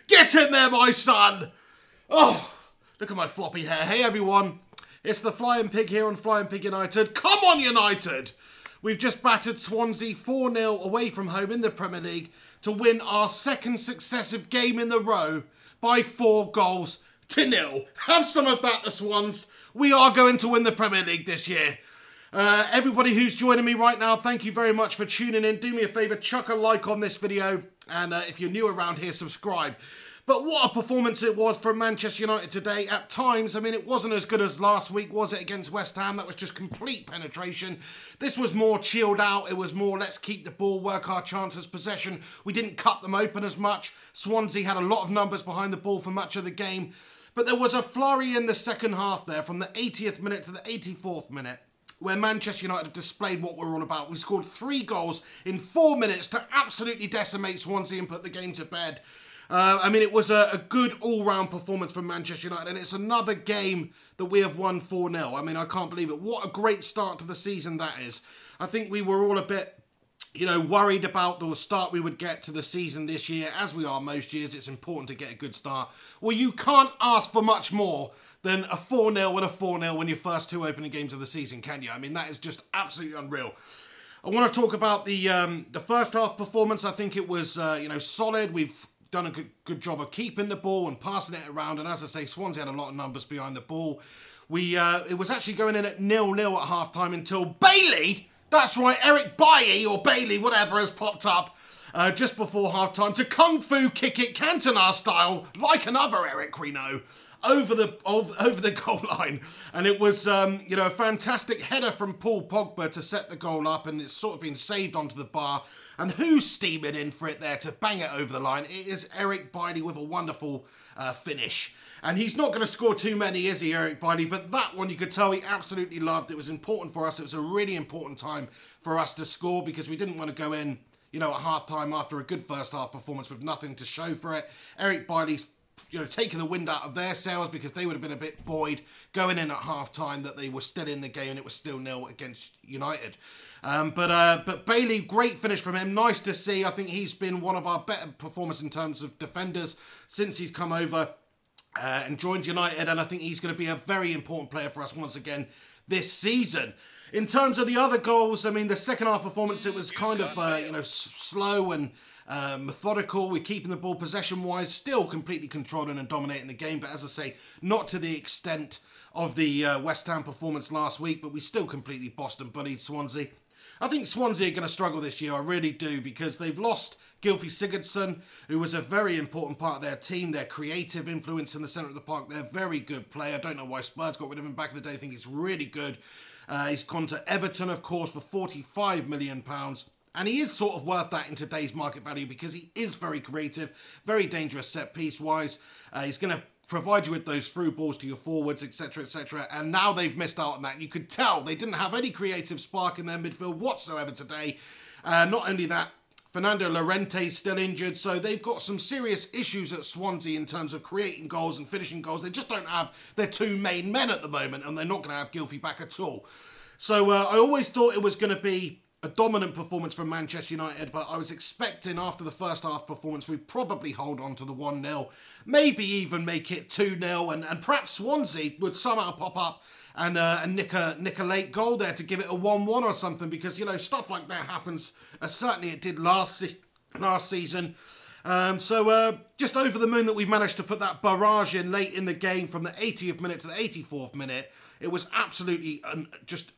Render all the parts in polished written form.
Get in there, my son! Oh, look at my floppy hair. Hey, everyone. It's the Flying Pig here on Flying Pig United. Come on, United! We've just battered Swansea 4-0 away from home in the Premier League to win our second successive game in the row by 4-0. Have some of that, the Swans. We are going to win the Premier League this year. Everybody who's joining me right now, thank you very much for tuning in. Do me a favour, chuck a like on this video. And if you're new around here, subscribe. But what a performance it was from Manchester United today. At times, I mean, it wasn't as good as last week, was it, against West Ham? That was just complete penetration. This was more chilled out. It was more, let's keep the ball, work our chances, possession. We didn't cut them open as much. Swansea had a lot of numbers behind the ball for much of the game. But there was a flurry in the second half there, from the 80th minute to the 84th minute, where Manchester United displayed what we're all about. We scored 3 goals in 4 minutes to absolutely decimate Swansea and put the game to bed. I mean, it was a good all-round performance from Manchester United, and it's another game that we have won 4-0. I mean, I can't believe it. What a great start to the season that is. I think we were all a bit, you know, worried about the start we would get to the season this year. As we are most years, it's important to get a good start. Well, you can't ask for much more than a 4-0 and a 4-0 in your first 2 opening games of the season, can you? I mean, that is just absolutely unreal. I want to talk about the first half performance. I think it was, you know, solid. We've done a good job of keeping the ball and passing it around. And as I say, Swansea had a lot of numbers behind the ball. It was actually going in at 0-0 at half-time until Bailey, that's right, Eric Bailly or Bailey, whatever, has popped up just before half-time to Kung Fu kick it Cantona style, like another Eric we know, over the goal line. And it was, you know, a fantastic header from Paul Pogba to set the goal up, and it's sort of been saved onto the bar. And who's steaming in for it there to bang it over the line? It is Eric Bailly with a wonderful finish. And he's not going to score too many, is he, Eric Bailly? But that one, you could tell he absolutely loved. It was important for us. It was a really important time for us to score because we didn't want to go in, you know, at half-time after a good first-half performance with nothing to show for it. Eric Bailly's, you know, taking the wind out of their sails because they would have been a bit buoyed going in at half-time that they were still in the game and it was still 0 against United. But Bailey, great finish from him. Nice to see. I think he's been one of our better performers in terms of defenders since he's come over and joined United. And I think he's going to be a very important player for us once again this season. In terms of the other goals, I mean, the second half performance, it was kind of, you know, slow and methodical. We're keeping the ball possession-wise, still completely controlling and dominating the game. But as I say, not to the extent of the West Ham performance last week, but we still completely bossed and bullied Swansea. I think Swansea are going to struggle this year, I really do, because they've lost Gylfi Sigurdsson, who was a very important part of their team, their creative influence in the centre of the park. They're a very good player. I don't know why Spurs got rid of him back in the day. I think he's really good. He's gone to Everton, of course, for £45 million. And he is sort of worth that in today's market value because he is very creative, very dangerous set-piece-wise. He's going to provide you with those through balls to your forwards, etc., etc. And now they've missed out on that. You could tell they didn't have any creative spark in their midfield whatsoever today. Not only that, Fernando Llorente is still injured, so they've got some serious issues at Swansea in terms of creating goals and finishing goals. They just don't have their 2 main men at the moment, and they're not going to have Gylfi back at all. So I always thought it was going to be a dominant performance from Manchester United, but I was expecting after the first half performance we'd probably hold on to the 1-0, maybe even make it 2-0, and perhaps Swansea would somehow pop up and nick a late goal there to give it a 1-1 or something, because, you know, stuff like that happens. Certainly it did last season. So just over the moon that we've managed to put that barrage in late in the game from the 80th minute to the 84th minute. It was absolutely just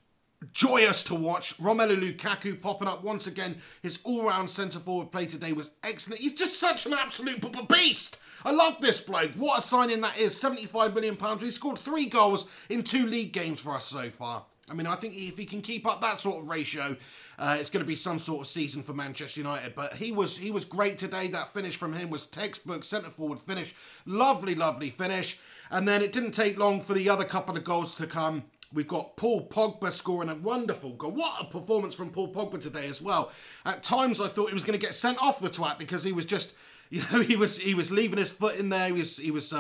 joyous to watch. Romelu Lukaku popping up once again. His all-round centre-forward play today was excellent. He's just such an absolute beast. I love this bloke. What a signing that is. £75 million. He scored 3 goals in 2 league games for us so far. I mean, I think if he can keep up that sort of ratio, it's going to be some sort of season for Manchester United. But he was great today. That finish from him was textbook centre-forward finish. Lovely, lovely finish. And then it didn't take long for the other couple of goals to come. We've got Paul Pogba scoring a wonderful goal. What a performance from Paul Pogba today as well. At times I thought he was going to get sent off the twat because he was just he was leaving his foot in there. He was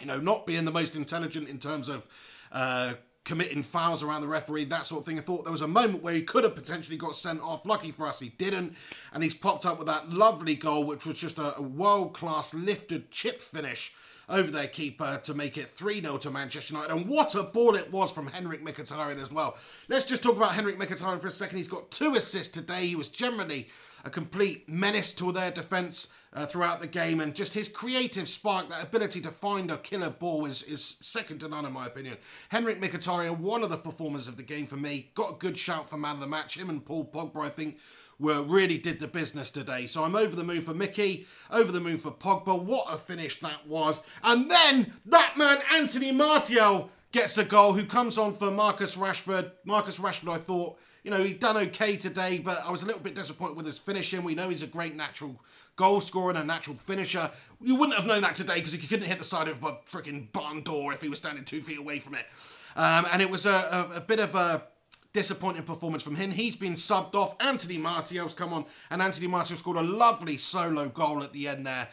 not being the most intelligent in terms of committing fouls around the referee, that sort of thing. I thought there was a moment where he could have potentially got sent off. Lucky for us, he didn't. And he's popped up with that lovely goal, which was just a world-class lifted chip finish over their keeper to make it 3-0 to Manchester United. And what a ball it was from Henrik Mkhitaryan as well. Let's just talk about Henrik Mkhitaryan for a second. He's got 2 assists today. He was generally a complete menace to their defence throughout the game, and just his creative spark, that ability to find a killer ball is second to none in my opinion. Henrik Mkhitaryan, one of the performers of the game for me, got a good shout for man of the match. Him and Paul Pogba, I think, really did the business today. So I'm over the moon for Mickey, over the moon for Pogba. What a finish that was. And then that man, Anthony Martial, gets a goal, who comes on for Marcus Rashford. Marcus Rashford, I thought, he'd done okay today, but I was a little bit disappointed with his finishing. We know he's a great natural goal scorer and a natural finisher. You wouldn't have known that today because he couldn't hit the side of a freaking barn door if he was standing 2 feet away from it. And it was a bit of a disappointing performance from him. He's been subbed off. Anthony Martial's come on, and Anthony Martial scored a lovely solo goal at the end there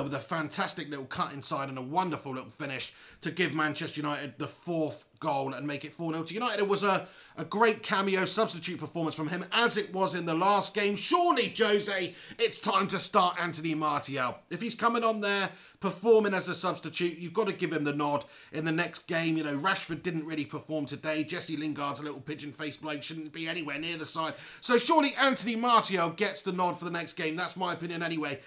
with a fantastic little cut inside and a wonderful little finish to give Manchester United the 4th goal and make it 4-0 to United. It was a great cameo substitute performance from him, as it was in the last game. Surely, Jose, it's time to start Anthony Martial. If he's coming on there performing as a substitute, you've got to give him the nod in the next game. Rashford didn't really perform today. Jesse Lingard's a little pigeon-faced bloke, shouldn't be anywhere near the side. So surely Anthony Martial gets the nod for the next game. That's my opinion anyway.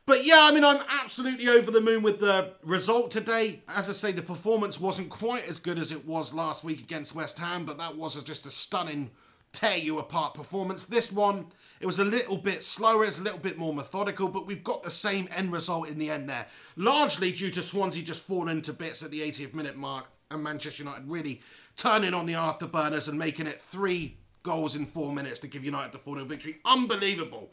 But yeah, I'm absolutely over the moon with the result today. As I say, the performance wasn't quite as good as it was last week against West Ham, but that was just a stunning tear-you-apart performance. This one, it was a little bit slower, it's a little bit more methodical, but we've got the same end result in the end there. Largely due to Swansea just falling to bits at the 80th minute mark, and Manchester United really turning on the afterburners and making it 3 goals in 4 minutes to give United the 4-0 victory. Unbelievable.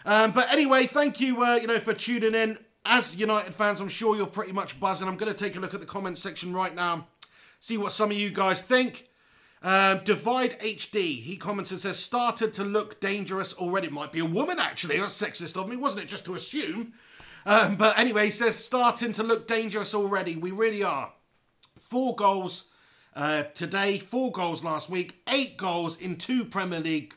But anyway, thank you, for tuning in. As United fans, I'm sure you're pretty much buzzing. I'm going to take a look at the comments section right now, see what some of you guys think. Divide HD, he comments and says, started to look dangerous already. It might be a woman, actually. That's sexist of me, wasn't it? Just to assume. But anyway, he says, starting to look dangerous already. We really are. 4 goals today, 4 goals last week, 8 goals in 2 Premier League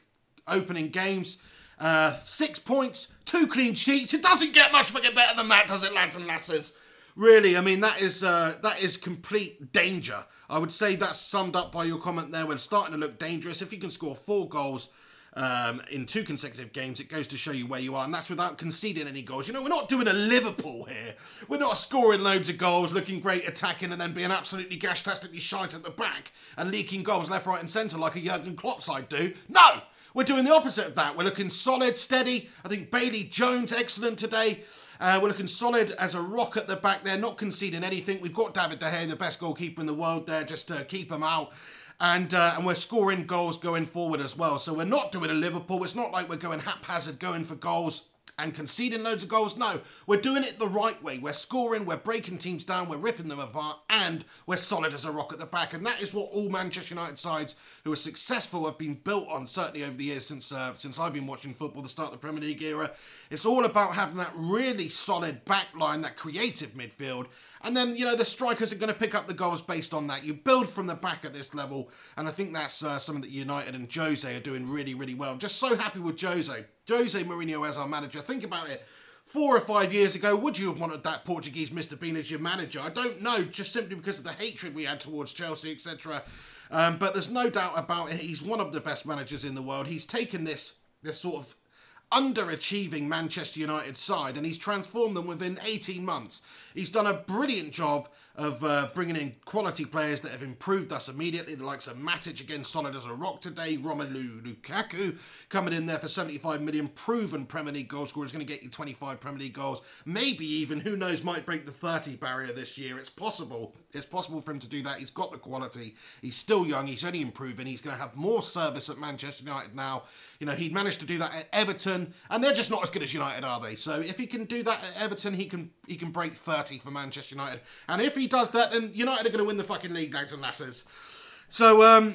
opening games. 6 points, 2 clean sheets. It doesn't get much fucking better than that, does it, lads and lasses? Really, I mean, that is complete danger. I would say that's summed up by your comment there. We're starting to look dangerous. If you can score 4 goals in 2 consecutive games, it goes to show you where you are, and that's without conceding any goals. We're not doing a Liverpool here. We're not scoring loads of goals, looking great, attacking, and then being absolutely gash-tastically shite at the back and leaking goals left, right, and centre like a Jurgen Klopp side do. No! We're doing the opposite of that. We're looking solid, steady. I think Bailey Jones, excellent today. We're looking solid as a rock at the back there, not conceding anything. We've got David De Gea, the best goalkeeper in the world there, just to keep him out. And we're scoring goals going forward as well. So we're not doing a Liverpool. It's not like we're going haphazard, going for goals and conceding loads of goals. No, we're doing it the right way. We're scoring, we're breaking teams down, we're ripping them apart, and we're solid as a rock at the back. And that is what all Manchester United sides who are successful have been built on, certainly over the years since I've been watching football, the start of the Premier League era. It's all about having that really solid back line, that creative midfield. And then, the strikers are going to pick up the goals based on that. You build from the back at this level, and I think that's something that United and Jose are doing really, really well. I'm just so happy with Jose. Jose Mourinho as our manager. Think about it. 4 or 5 years ago, would you have wanted that Portuguese Mr. Bean as your manager? I don't know, just simply because of the hatred we had towards Chelsea, etc. But there's no doubt about it. He's one of the best managers in the world. He's taken this sort of underachieving Manchester United side, and he's transformed them within 18 months. He's done a brilliant job of bringing in quality players that have improved us immediately. The likes of Matic, again, solid as a rock today. Romelu Lukaku coming in there for 75 million. Proven Premier League goal scorer. Is going to get you 25 Premier League goals. Maybe even, who knows, might break the 30 barrier this year. It's possible. It's possible for him to do that. He's got the quality. He's still young. He's only improving. He's going to have more service at Manchester United now. He managed to do that at Everton, and they're just not as good as United, are they? So if he can do that at Everton, he can break 30 for Manchester United. And if he does that, then United are going to win the fucking league, lads and lasses. So,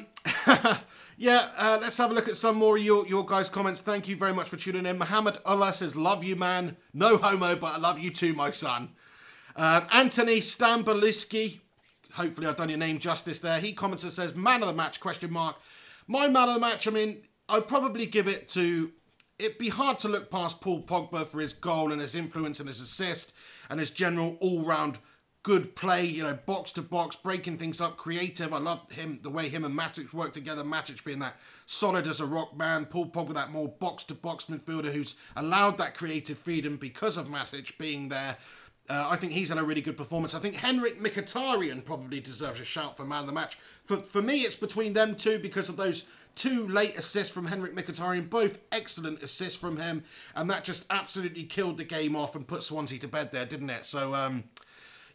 Let's have a look at some more of your guys' comments. Thank you very much for tuning in. Muhammad Allah says, love you, man. No homo, but I love you too, my son. Anthony Stamboliski, hopefully I've done your name justice there. He comments and says, man of the match, question mark. My man of the match, I mean, I'd probably give it to... It'd be hard to look past Paul Pogba for his goal and his influence and his assist and his general all-round good play, you know, box to box, breaking things up, creative. I love him, the way him and Matic work together. Matic being that solid as a rock man. Paul Pogba, that more box to box midfielder who's allowed that creative freedom because of Matic being there. I think he's had a really good performance. I think Henrik Mkhitaryan probably deserves a shout for man of the match. For me, it's between them two because of those 2 late assists from Henrik Mkhitaryan, both excellent assists from him, and that just absolutely killed the game off and put Swansea to bed there, didn't it? So,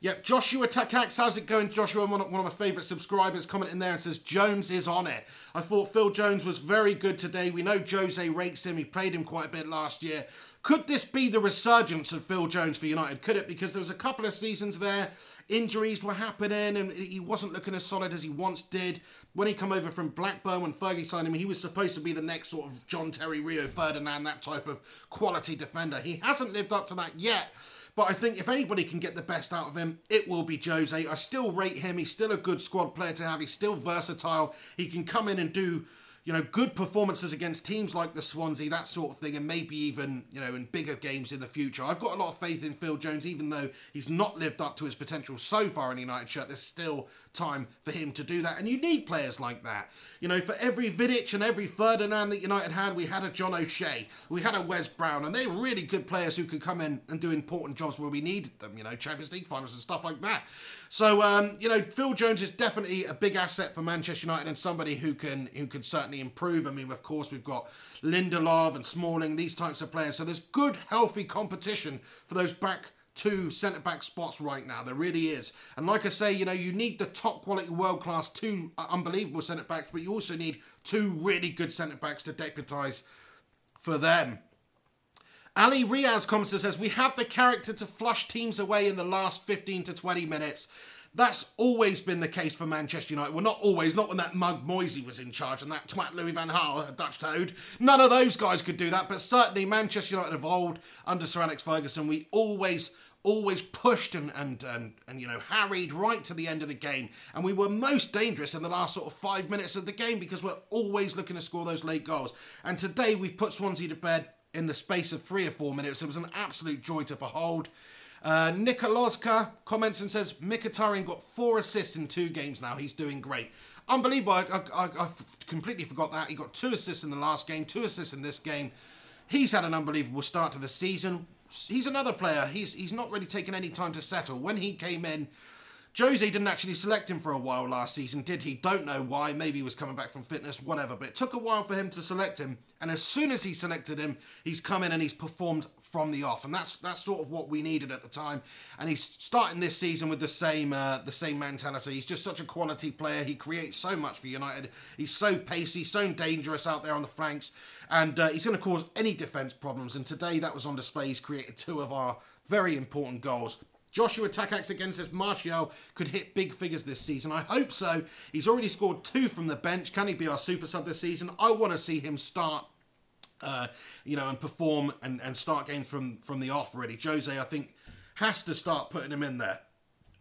yep, Joshua Takax, how's it going, Joshua? One of my favourite subscribers commenting there and says, Jones is on it. I thought Phil Jones was very good today. We know Jose rates him. He played him quite a bit last year. Could this be the resurgence of Phil Jones for United? Could it? Because there was a couple of seasons there, injuries were happening and he wasn't looking as solid as he once did. When he come over from Blackburn, when Fergie signed him, he was supposed to be the next sort of John Terry, Rio Ferdinand, that type of quality defender. He hasn't lived up to that yet. But I think if anybody can get the best out of him, it will be Jose. I still rate him. He's still a good squad player to have. He's still versatile. He can come in and do, you know, good performances against teams like the Swansea, that sort of thing, and maybe even, you know, in bigger games in the future. I've got a lot of faith in Phil Jones, even though he's not lived up to his potential so far in the United shirt. There's still time for him to do that, and you need players like that. You know, for every Vidic and every Ferdinand that United had, we had a John O'Shea, we had a Wes Brown, and they were really good players who could come in and do important jobs where we needed them, you know, Champions League finals and stuff like that. So, you know, Phil Jones is definitely a big asset for Manchester United and somebody who can certainly improve. I mean, of course, we've got Lindelof and Smalling, these types of players. So there's good, healthy competition for those back 2 centre-back spots right now. There really is. And like I say, you know, you need the top-quality, world-class 2 unbelievable centre-backs, but you also need 2 really good centre-backs to deputise for them. Ali Riaz comments and says, we have the character to flush teams away in the last 15 to 20 minutes. That's always been the case for Manchester United. Well, not always, not when that mug Moisey was in charge and that twat Louis van Gaal, a Dutch toad. None of those guys could do that, but certainly Manchester United of old, under Sir Alex Ferguson, we always pushed and you know, harried right to the end of the game. And we were most dangerous in the last sort of 5 minutes of the game because we're always looking to score those late goals. And today we put Swansea to bed in the space of 3 or 4 minutes. It was an absolute joy to behold. Nikolozka comments and says, Mkhitaryan got 4 assists in 2 games now. He's doing great. Unbelievable. I completely forgot that. He got 2 assists in the last game, 2 assists in this game. He's had an unbelievable start to the season. He's another player. He's not really taken any time to settle. When he came in, Jose didn't actually select him for a while last season, did he? Don't know why. Maybe he was coming back from fitness, whatever. But it took a while for him to select him. And as soon as he selected him, he's come in and he's performed from the off. And that's sort of what we needed at the time. And he's starting this season with the same mentality. He's just such a quality player. He creates so much for United. He's so pacey, so dangerous out there on the flanks. And he's going to cause any defence problems. And today that was on display. He's created 2 of our very important goals. Joshua Takax again says Martial could hit big figures this season. I hope so. He's already scored 2 from the bench. Can he be our super sub this season? I want to see him start, you know, and perform and start games from the off, really. Jose, I think, has to start putting him in there.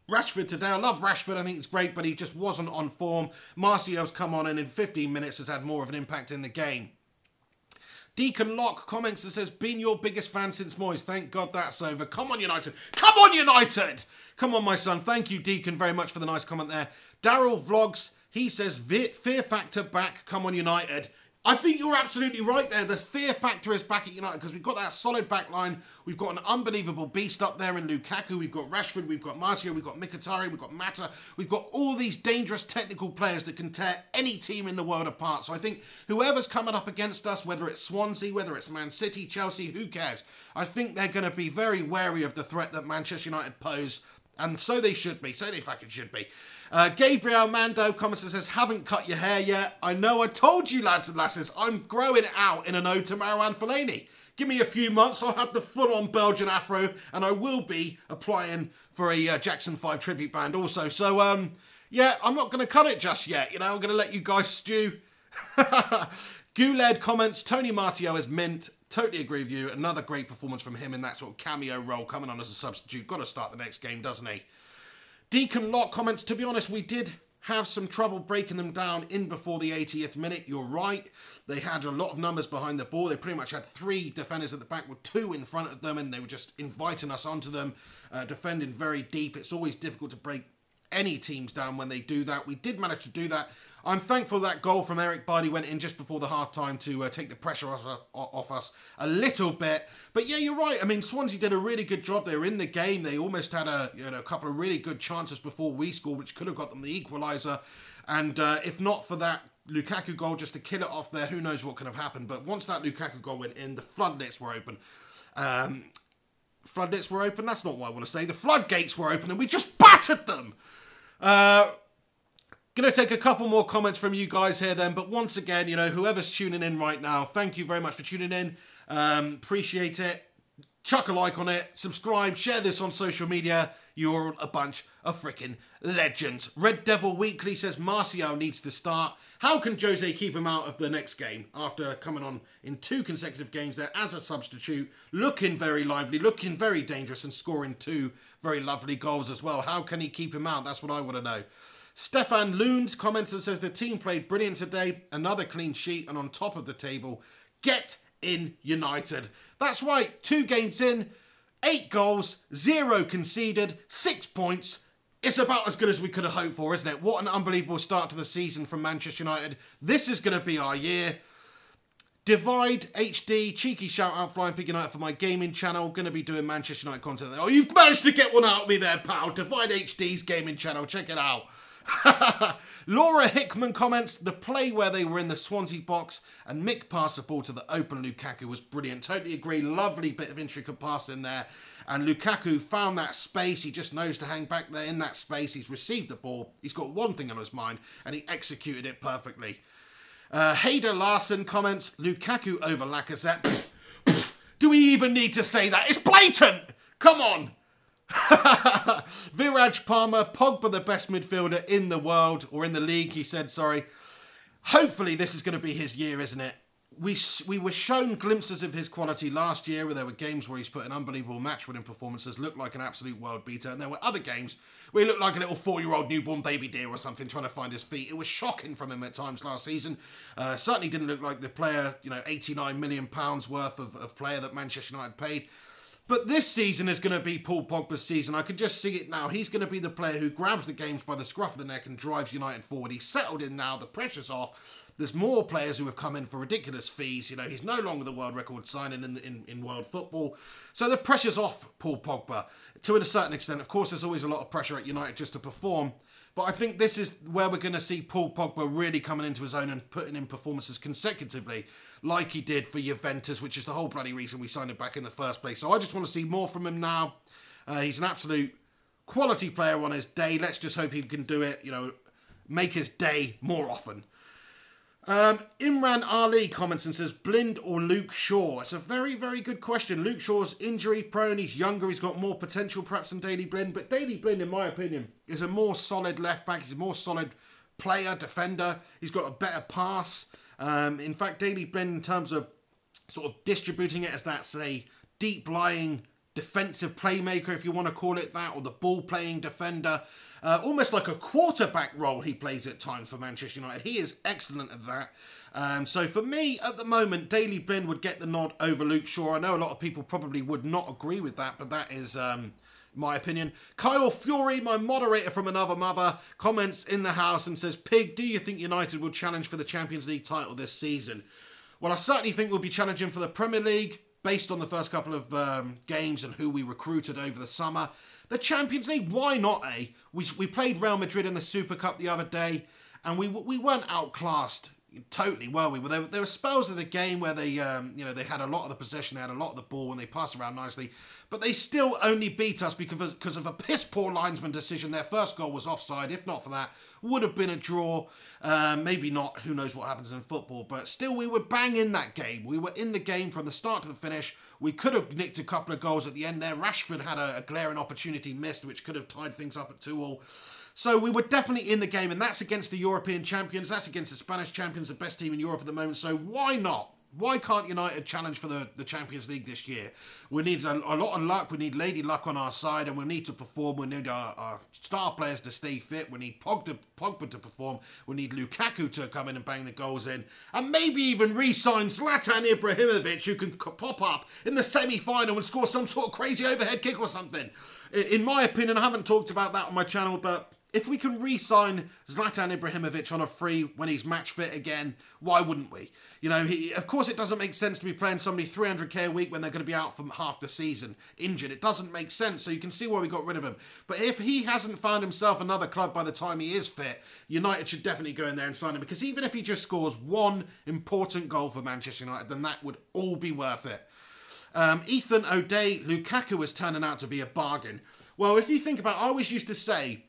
Rashford today, I love Rashford. I think it's great, but he just wasn't on form. Martial's come on and in 15 minutes has had more of an impact in the game. Deacon Locke comments and says, been your biggest fan since Moyes. Thank God that's over. Come on, United. Come on, United. Come on, my son. Thank you, Deacon, very much for the nice comment there. Daryl Vlogs, he says, fear factor back. Come on, United. I think you're absolutely right there. The fear factor is back at United because we've got that solid back line. We've got an unbelievable beast up there in Lukaku. We've got Rashford. We've got Martial. We've got Mkhitaryan. We've got Mata. We've got all these dangerous technical players that can tear any team in the world apart. So I think whoever's coming up against us, whether it's Swansea, whether it's Man City, Chelsea, who cares? I think they're going to be very wary of the threat that Manchester United pose. And so they should be. So they fucking should be. Gabriel Mando comments and says, haven't cut your hair yet. I know I told you, lads and lasses, I'm growing it out in an ode to Marouane Fellaini. Give me a few months, I'll have the full-on Belgian afro, and I will be applying for a Jackson 5 tribute band also. So, yeah, I'm not going to cut it just yet. You know, I'm going to let you guys stew Guled comments, Tony Martial is mint. Totally agree with you. Another great performance from him in that sort of cameo role, coming on as a substitute. Got to start the next game, doesn't he? Deacon Locke comments, to be honest, we did have some trouble breaking them down in before the 80th minute. You're right. They had a lot of numbers behind the ball. They pretty much had 3 defenders at the back with 2 in front of them, and they were just inviting us onto them, defending very deep. It's always difficult to break any teams down when they do that. We did manage to do that. I'm thankful that goal from Eric Bailly went in just before the half-time to take the pressure off us a little bit. But yeah, you're right. I mean, Swansea did a really good job. They were in the game. They almost had a couple of really good chances before we scored, which could have got them the equaliser. And if not for that Lukaku goal just to kill it off there, who knows what could have happened. But once that Lukaku goal went in, the floodgates were open. Floodgates were open? That's not what I want to say. The floodgates were open and we just battered them. Going to take a couple more comments from you guys here then, but once again, whoever's tuning in right now, thank you very much for tuning in. Appreciate it. Chuck a like on it, subscribe, share this on social media. You're all a bunch of freaking legends. Red Devil Weekly says Martial needs to start. How can Jose keep him out of the next game after coming on in 2 consecutive games there as a substitute, looking very lively, looking very dangerous and scoring 2 very lovely goals as well? How can he keep him out? That's what I want to know. Stefan Loons comments and says the team played brilliant today. Another clean sheet and on top of the table. Get in United. That's right. 2 games in, 8 goals, 0 conceded, 6 points. It's about as good as we could have hoped for, isn't it? What an unbelievable start to the season from Manchester United. This is going to be our year. Divide HD, cheeky shout out Flying Pig United for my gaming channel. Going to be doing Manchester United content there. Oh, you've managed to get one out of me there, pal. Divide HD's gaming channel. Check it out. Laura Hickman comments, the play where they were in the Swansea box and Mick passed the ball to the open Lukaku was brilliant. Totally agree. Lovely bit of intricate pass in there. And Lukaku found that space. He just knows to hang back there in that space. He's received the ball. He's got one thing on his mind and he executed it perfectly. Hader Larson comments, Lukaku over Lacazette. Do we even need to say that? It's blatant! Come on! Viraj Palmer, Pogba the best midfielder in the world, or in the league, he said, sorry. Hopefully this is going to be his year, isn't it? We were shown glimpses of his quality last year where there were games where he's put in unbelievable match-winning performances, looked like an absolute world beater, and there were other games where he looked like a little 4-year-old newborn baby deer or something trying to find his feet. It was shocking from him at times last season. Certainly didn't look like the player, £89 million worth of player that Manchester United paid. But this season is going to be Paul Pogba's season. I can just see it now. He's going to be the player who grabs the games by the scruff of the neck and drives United forward. He's settled in now. The pressure's off. There's more players who have come in for ridiculous fees. He's no longer the world record signing in world football. So the pressure's off Paul Pogba to a certain extent. Of course, there's always a lot of pressure at United just to perform. But I think this is where we're going to see Paul Pogba really coming into his own and putting in performances consecutively like he did for Juventus, which is the whole bloody reason we signed him back in the first place. So I just want to see more from him now. He's an absolute quality player on his day. Let's just hope he can do it, make his day more often. Imran Ali comments and says, Blind or Luke Shaw? It's a very, very good question. Luke Shaw's injury prone. He's younger. He's got more potential perhaps than Daley Blind. But Daley Blind, in my opinion, is a more solid left back. He's a more solid player, defender. He's got a better pass. In fact, Daley Blind, in terms of sort of distributing it as that, say, deep-lying defensive playmaker, if you want to call it that, or the ball-playing defender, almost like a quarterback role he plays at times for Manchester United. He is excellent at that. So for me, at the moment, Daley Blind would get the nod over Luke Shaw. I know a lot of people probably would not agree with that, but that is my opinion. Kyle Fury, my moderator from another mother, comments in the house and says, Pig, do you think United will challenge for the Champions League title this season? Well, I certainly think we'll be challenging for the Premier League, based on the first couple of games and who we recruited over the summer. The Champions League, why not, eh? We played Real Madrid in the Super Cup the other day, and we weren't outclassed totally, were we? Well, there were spells of the game where they had a lot of the possession, they had a lot of the ball, and they passed around nicely. but they still only beat us because of a piss-poor linesman decision. Their first goal was offside. If not for that, would have been a draw. Maybe not. Who knows what happens in football. But still, we were bang in that game. We were in the game from the start to the finish. We could have nicked a couple of goals at the end there. Rashford had a glaring opportunity missed, which could have tied things up at 2-2. So we were definitely in the game, and that's against the European champions. That's against the Spanish champions, the best team in Europe at the moment. So why not? Why can't United challenge for the Champions League this year? We need a lot of luck. We need Lady Luck on our side, and we need to perform. We need our star players to stay fit. We need Pogba to perform. We need Lukaku to come in and bang the goals in. And maybe even re-sign Zlatan Ibrahimovic, who can pop up in the semi-final and score some sort of crazy overhead kick or something. In my opinion, I haven't talked about that on my channel, but if we can re-sign Zlatan Ibrahimovic on a free when he's match fit again, why wouldn't we? You know, of course it doesn't make sense to be playing somebody 300k a week when they're going to be out for half the season, injured. It doesn't make sense, so you can see why we got rid of him. But if he hasn't found himself another club by the time he is fit, United should definitely go in there and sign him, because even if he just scores one important goal for Manchester United, then that would all be worth it. Ethan O'Day, Lukaku is turning out to be a bargain. Well, if you think about it, I always used to say,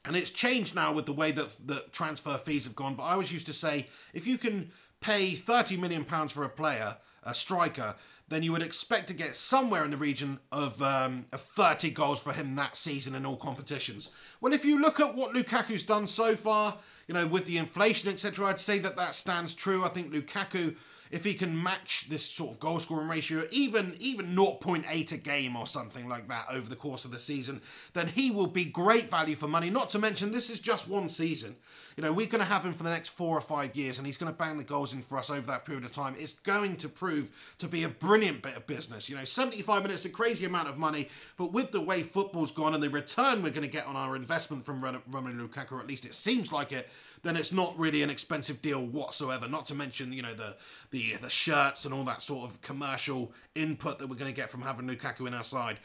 and it's changed now with the way that transfer fees have gone, but I always used to say, if you can pay £30 million for a player, a striker, then you would expect to get somewhere in the region of 30 goals for him that season in all competitions. Well, if you look at what Lukaku's done so far, you know, with the inflation, etc., I'd say that stands true. I think Lukaku, if he can match this sort of goal scoring ratio, even 0.8 a game or something like that over the course of the season, then he will be great value for money. Not to mention, this is just one season. You know, we're going to have him for the next 4 or 5 years, and he's going to bang the goals in for us over that period of time. It's going to prove to be a brilliant bit of business. You know, 75 minutes, a crazy amount of money, but with the way football's gone and the return we're going to get on our investment from Romelu Lukaku, or at least it seems like it, then it's not really an expensive deal whatsoever. Not to mention, you know, the shirts and all that sort of commercial input that we're going to get from having Lukaku in our side.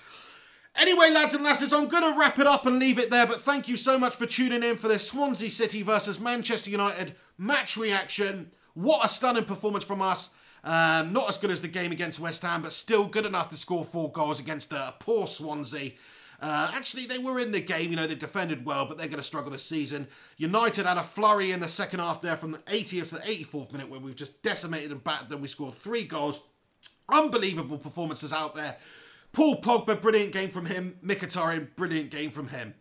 Anyway, lads and lasses, I'm going to wrap it up and leave it there, but thank you so much for tuning in for this Swansea City versus Manchester United match reaction. What a stunning performance from us. Not as good as the game against West Ham, but still good enough to score 4 goals against a poor Swansea. Actually, they were in the game, you know, they defended well, but they're going to struggle this season. United had a flurry in the second half there from the 80th to the 84th minute where we've just decimated and battered them. We scored 3 goals. Unbelievable performances out there. Paul Pogba, brilliant game from him. Mkhitaryan, brilliant game from him.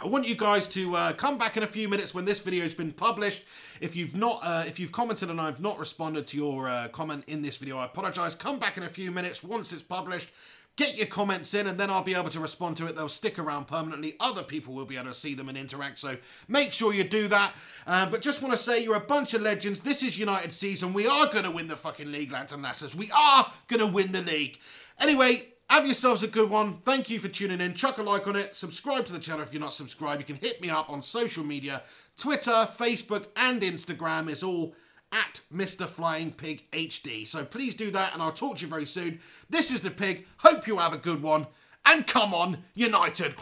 I want you guys to come back in a few minutes when this video has been published. If you've commented and I've not responded to your comment in this video, I apologise. Come back in a few minutes once it's published. Get your comments in and then I'll be able to respond to it. They'll stick around permanently. Other people will be able to see them and interact, so make sure you do that. But just want to say you're a bunch of legends. This is United season. We are going to win the fucking league, lads and lasses. We are going to win the league. Anyway, have yourselves a good one. Thank you for tuning in. Chuck a like on it. Subscribe to the channel if you're not subscribed. You can hit me up on social media. Twitter, Facebook and Instagram is all at Mr. Flying Pig HD. So please do that and I'll talk to you very soon. This is the Pig. Hope you have a good one. And come on, United.